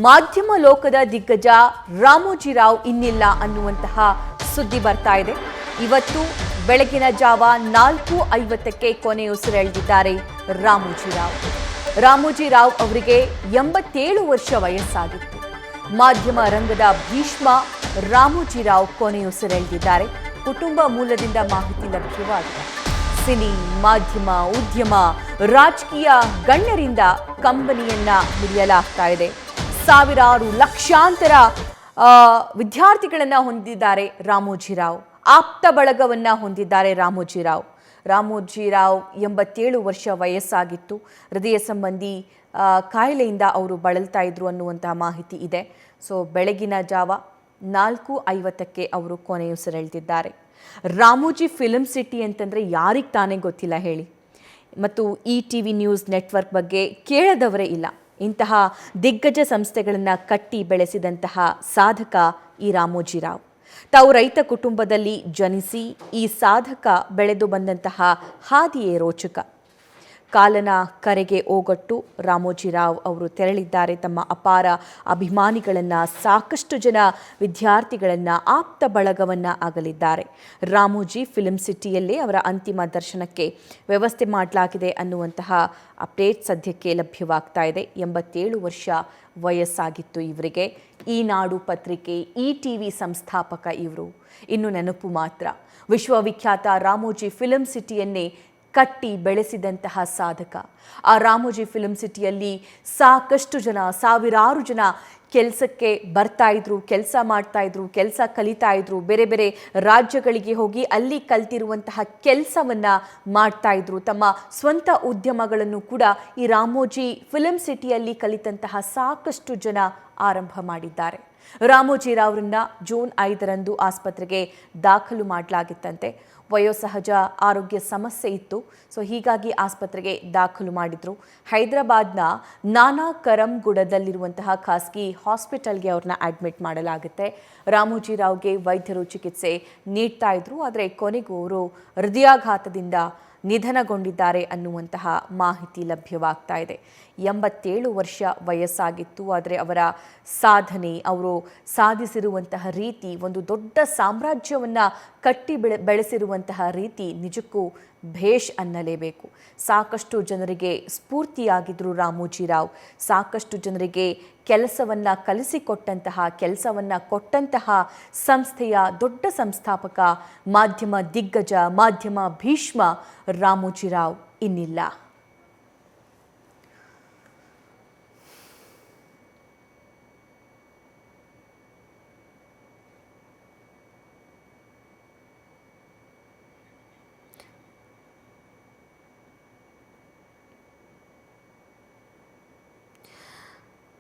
ಮಾಧ್ಯಮ ಲೋಕದ ದಿಗ್ಗಜ ರಾಮೋಜಿರಾವ್ ಇನ್ನಿಲ್ಲ ಅನ್ನುವಂತಹ ಸುದ್ದಿ ಬರ್ತಾ ಇದೆ. ಇವತ್ತು ಬೆಳಗಿನ ಜಾವ 4:50ಕ್ಕೆ ಕೊನೆಯುಸಿರೆಳೆದಿದ್ದಾರೆ ರಾಮೋಜಿರಾವ್. ರಾಮೋಜಿರಾವ್ ಅವರಿಗೆ 87 ವರ್ಷ ವಯಸ್ಸಾಗಿತ್ತು. ಮಾಧ್ಯಮ ರಂಗದ ಭೀಷ್ಮ ರಾಮೋಜಿರಾವ್ ಕೊನೆಯುಸಿರೆಳೆದಿದ್ದಾರೆ. ಕುಟುಂಬ ಮೂಲದಿಂದ ಮಾಹಿತಿ ಲಭ್ಯವಾಗಿದೆ. ಸಿನಿ, ಮಾಧ್ಯಮ, ಉದ್ಯಮ, ರಾಜಕೀಯ ಗಣ್ಯರಿಂದ ಕಂಬನಿಯನ್ನ ಹಿಡಿಯಲಾಗ್ತಾ ಇದೆ. ಸಾವಿರಾರು ಲಕ್ಷಾಂತರ ವಿದ್ಯಾರ್ಥಿಗಳನ್ನ ಹೊಂದಿದ್ದಾರೆ ರಾಮೋಜಿರಾವ್. ಆಪ್ತ ಬಳಗವನ್ನ ಹೊಂದಿದ್ದಾರೆ ರಾಮೋಜಿರಾವ್. 87 ವರ್ಷ ವಯಸ್ಸಾಗಿತ್ತು. ಹೃದಯ ಸಂಬಂಧಿ ಕಾಯಿಲೆಯಿಂದ ಅವರು ಬಳಲ್ತಾ ಇದ್ರು ಅನ್ನುವಂತಹ ಮಾಹಿತಿ ಇದೆ. ಸೊ ಬೆಳಗಿನ ಜಾವ 4:50ಕ್ಕೆ ಅವರು ಕೊನೆಯುಸಿರೆಳೆದಿದ್ದಾರೆ. ರಾಮೋಜಿ ಫಿಲ್ಮ್ ಸಿಟಿ ಅಂತಂದರೆ ಯಾರಿಗೆ ತಾನೇ ಗೊತ್ತಿಲ್ಲ ಹೇಳಿ. ಮತ್ತು ETV ನ್ಯೂಸ್ ನೆಟ್ವರ್ಕ್ ಬಗ್ಗೆ ಕೇಳದವರೇ ಇಲ್ಲ. ಇಂತಹ ದಿಗ್ಗಜ ಸಂಸ್ಥೆಗಳನ್ನು ಕಟ್ಟಿ ಬೆಳೆಸಿದಂತಹ ಸಾಧಕ ಈ ರಾಮೋಜಿರಾವ್. ತಾವು ರೈತ ಕುಟುಂಬದಲ್ಲಿ ಜನಿಸಿ ಈ ಸಾಧಕ ಬೆಳೆದು ಬಂದಂತಹ ಹಾದಿಯೇ ರೋಚಕ. ಕಾಲನ ಕರೆಗೆ ಓಗೊಟ್ಟು ರಾಮೋಜಿರಾವ್ ಅವರು ತೆರಳಿದ್ದಾರೆ. ತಮ್ಮ ಅಪಾರ ಅಭಿಮಾನಿಗಳನ್ನು, ಸಾಕಷ್ಟು ಜನ ವಿದ್ಯಾರ್ಥಿಗಳನ್ನು, ಆಪ್ತ ಬಳಗವನ್ನು ಆಗಲಿದ್ದಾರೆ. ರಾಮೋಜಿ ಫಿಲ್ಮ್ ಸಿಟಿಯಲ್ಲೇ ಅವರ ಅಂತಿಮ ದರ್ಶನಕ್ಕೆ ವ್ಯವಸ್ಥೆ ಮಾಡಲಾಗಿದೆ ಅನ್ನುವಂತಹ ಅಪ್ಡೇಟ್ ಸದ್ಯಕ್ಕೆ ಲಭ್ಯವಾಗ್ತಾ ಇದೆ. 87 ವರ್ಷ ವಯಸ್ಸಾಗಿತ್ತು ಇವರಿಗೆ. ಈ ನಾಡು ಪತ್ರಿಕೆ, ETV ಸಂಸ್ಥಾಪಕ ಇವರು. ಇನ್ನು ನೆನಪು ಮಾತ್ರ. ವಿಶ್ವವಿಖ್ಯಾತ ರಾಮೋಜಿ ಫಿಲ್ಮ್ ಸಿಟಿಯನ್ನೇ ಕಟ್ಟಿ ಬೆಳೆಸಿದಂತಹ ಸಾಧಕ. ಆ ರಾಮೋಜಿ ಫಿಲ್ಮ್ ಸಿಟಿಯಲ್ಲಿ ಸಾಕಷ್ಟು ಜನ, ಸಾವಿರಾರು ಜನ ಕೆಲಸಕ್ಕೆ ಬರ್ತಾ ಇದ್ರು, ಕೆಲಸ ಮಾಡ್ತಾ ಇದ್ರು, ಕೆಲಸ ಕಲಿತಾ ಇದ್ರು. ಬೇರೆ ಬೇರೆ ರಾಜ್ಯಗಳಿಗೆ ಹೋಗಿ ಅಲ್ಲಿ ಕಲ್ತಿರುವಂತಹ ಕೆಲಸವನ್ನ ಮಾಡ್ತಾ ಇದ್ರು. ತಮ್ಮ ಸ್ವಂತ ಉದ್ಯಮಗಳನ್ನು ಕೂಡ ಈ ರಾಮೋಜಿ ಫಿಲ್ಮ್ ಸಿಟಿಯಲ್ಲಿ ಕಲಿತಂತಹ ಸಾಕಷ್ಟು ಜನ ಆರಂಭ ಮಾಡಿದ್ದಾರೆ. ರಾಮೋಜಿರಾವ್ರನ್ನ ಜೂನ್ 5ರಂದು ಆಸ್ಪತ್ರೆಗೆ ದಾಖಲು ಮಾಡಲಾಗಿತ್ತಂತೆ. ವಯೋಸಹಜ ಆರೋಗ್ಯ ಸಮಸ್ಯೆ ಇತ್ತು. ಸೊ ಹೀಗಾಗಿ ಆಸ್ಪತ್ರೆಗೆ ದಾಖಲು ಮಾಡಿದ್ರು. ಹೈದರಾಬಾದ್ನ ನಾನಾ ಕರಂಗುಡದಲ್ಲಿರುವಂತಹ ಖಾಸಗಿ ಹಾಸ್ಪಿಟಲ್ಗೆ ಅವ್ರನ್ನ ಅಡ್ಮಿಟ್ ಮಾಡಲಾಗುತ್ತೆ. ರಾಮೋಜಿರಾವ್ಗೆ ವೈದ್ಯರು ಚಿಕಿತ್ಸೆ ನೀಡ್ತಾ ಇದ್ರು. ಆದರೆ ಕೊನೆಗೂ ಅವರು ಹೃದಯಾಘಾತದಿಂದ ನಿಧನಗೊಂಡಿದ್ದಾರೆ ಅನ್ನುವಂತಹ ಮಾಹಿತಿ ಲಭ್ಯವಾಗ್ತಾ ಇದೆ. 87 ವರ್ಷ ವಯಸ್ಸಾಗಿತ್ತು. ಆದರೆ ಅವರ ಸಾಧನೆ, ಅವರು ಸಾಧಿಸಿರುವಂತಹ ರೀತಿ, ಒಂದು ದೊಡ್ಡ ಸಾಮ್ರಾಜ್ಯವನ್ನು ಕಟ್ಟಿ ಬೆಳೆಸಿರುವಂತಹ ರೀತಿ ನಿಜಕ್ಕೂ ಭೇಷ್ ಅನ್ನಲೇಬೇಕು. ಸಾಕಷ್ಟು ಜನರಿಗೆ ಸ್ಫೂರ್ತಿಯಾಗಿದ್ದರು ರಾಮೋಜಿರಾವ್. ಸಾಕಷ್ಟು ಜನರಿಗೆ ಕೆಲಸವನ್ನು ಕಲಿಸಿಕೊಟ್ಟಂತಹ, ಕೆಲಸವನ್ನು ಕೊಟ್ಟಂತಹ ಸಂಸ್ಥೆಯ ದೊಡ್ಡ ಸಂಸ್ಥಾಪಕ, ಮಾಧ್ಯಮ ದಿಗ್ಗಜ, ಮಾಧ್ಯಮ ಭೀಷ್ಮ ರಾಮೋಜಿರಾವ್ ಇನ್ನಿಲ್ಲ.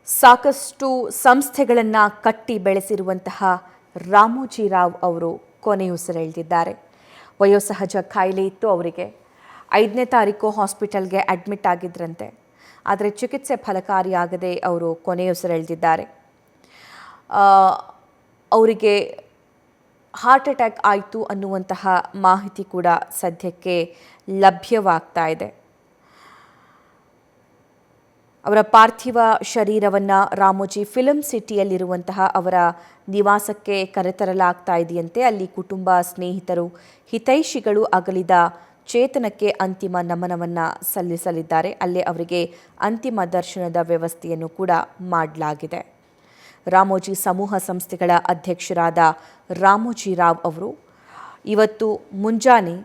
ಸಾಕಷ್ಟು ಸಂಸ್ಥೆಗಳನ್ನು ಕಟ್ಟಿ ಬೆಳೆಸಿರುವಂತಹ ರಾಮೋಜಿರಾವ್ ಅವರು ಕೊನೆಯುಸಿರೆಳೆದಿದ್ದಾರೆ. ವಯೋಸಹಜ ಕಾಯಿಲೆ ಇತ್ತು ಅವರಿಗೆ. 5ನೇ ತಾರೀಕು ಹಾಸ್ಪಿಟಲ್ಗೆ ಅಡ್ಮಿಟ್ ಆಗಿದ್ರಂತೆ. ಆದರೆ ಚಿಕಿತ್ಸೆ ಫಲಕಾರಿಯಾಗದೆ ಅವರು ಕೊನೆಯುಸಿರೆಳೆದಿದ್ದಾರೆ. ಅವರಿಗೆ ಹಾರ್ಟ್ ಅಟ್ಯಾಕ್ ಆಯಿತು ಅನ್ನುವಂತಹ ಮಾಹಿತಿ ಕೂಡ ಸದ್ಯಕ್ಕೆ ಲಭ್ಯವಾಗ್ತಾ ಇದೆ. ಅವರ ಪಾರ್ಥಿವ ಶರೀರವನ್ನು ರಾಮೋಜಿ ಫಿಲ್ಮ್ ಸಿಟಿಯಲ್ಲಿರುವಂತಹ ಅವರ ನಿವಾಸಕ್ಕೆ ಕರೆತರಲಾಗ್ತಾ ಇದೆಯಂತೆ. ಅಲ್ಲಿ ಕುಟುಂಬ, ಸ್ನೇಹಿತರು, ಹಿತೈಷಿಗಳು ಅಗಲಿದ ಚೇತನಕ್ಕೆ ಅಂತಿಮ ನಮನವನ್ನು ಸಲ್ಲಿಸಲಿದ್ದಾರೆ. ಅಲ್ಲೇ ಅವರಿಗೆ ಅಂತಿಮ ದರ್ಶನದ ವ್ಯವಸ್ಥೆಯನ್ನು ಕೂಡ ಮಾಡಲಾಗಿದೆ. ರಾಮೋಜಿ ಸಮೂಹ ಸಂಸ್ಥೆಗಳ ಅಧ್ಯಕ್ಷರಾದ ರಾಮೋಜಿರಾವ್ ಅವರು ಇವತ್ತು ಮುಂಜಾನೆ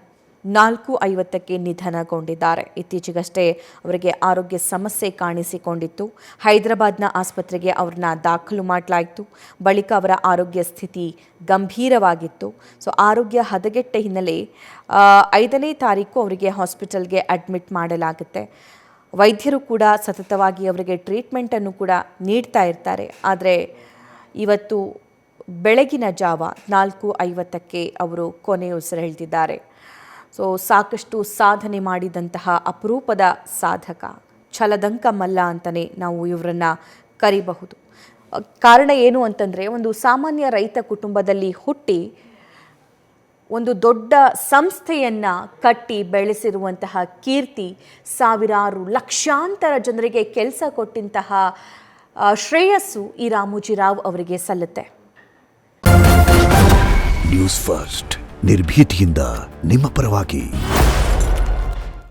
4:50ಕ್ಕೆ ನಿಧನಗೊಂಡಿದ್ದಾರೆ. ಇತ್ತೀಚೆಗಷ್ಟೇ ಅವರಿಗೆ ಆರೋಗ್ಯ ಸಮಸ್ಯೆ ಕಾಣಿಸಿಕೊಂಡಿತ್ತು. ಹೈದರಾಬಾದ್ನ ಆಸ್ಪತ್ರೆಗೆ ಅವ್ರನ್ನ ದಾಖಲು ಮಾಡಲಾಯಿತು. ಬಳಿಕ ಅವರ ಆರೋಗ್ಯ ಸ್ಥಿತಿ ಗಂಭೀರವಾಗಿತ್ತು. ಸೊ ಆರೋಗ್ಯ ಹದಗೆಟ್ಟ ಹಿನ್ನೆಲೆ 5ನೇ ತಾರೀಕು ಅವರಿಗೆ ಹಾಸ್ಪಿಟಲ್ಗೆ ಅಡ್ಮಿಟ್ ಮಾಡಲಾಗುತ್ತೆ. ವೈದ್ಯರು ಕೂಡ ಸತತವಾಗಿ ಅವರಿಗೆ ಟ್ರೀಟ್ಮೆಂಟನ್ನು ಕೂಡ ನೀಡ್ತಾ ಇರ್ತಾರೆ. ಆದರೆ ಇವತ್ತು ಬೆಳಗಿನ ಜಾವ 4:50ಕ್ಕೆ ಅವರು ಕೊನೆಯುಸಿರೆಳೆದಿದ್ದಾರೆ. ಸೊ ಸಾಕಷ್ಟು ಸಾಧನೆ ಮಾಡಿದಂತಹ ಅಪರೂಪದ ಸಾಧಕ, ಛಲದಂಕ ಮಲ್ಲ ಅಂತಲೇ ನಾವು ಇವರನ್ನು ಕರಿಬಹುದು. ಕಾರಣ ಏನು ಅಂತಂದರೆ, ಒಂದು ಸಾಮಾನ್ಯ ರೈತ ಕುಟುಂಬದಲ್ಲಿ ಹುಟ್ಟಿ ಒಂದು ದೊಡ್ಡ ಸಂಸ್ಥೆಯನ್ನು ಕಟ್ಟಿ ಬೆಳೆಸಿರುವಂತಹ ಕೀರ್ತಿ, ಸಾವಿರಾರು ಲಕ್ಷಾಂತರ ಜನರಿಗೆ ಕೆಲಸ ಕೊಟ್ಟಂತಹ ಶ್ರೇಯಸ್ಸು ಈ ರಾಮೋಜಿರಾವ್ ಅವರಿಗೆ ಸಲ್ಲುತ್ತೆ. ನ್ಯೂಸ್ ಫಸ್ಟ್ ನಿರ್ಭೀತಿಯಿಂದ ನಿಮ್ಮ ಪರವಾಗಿ.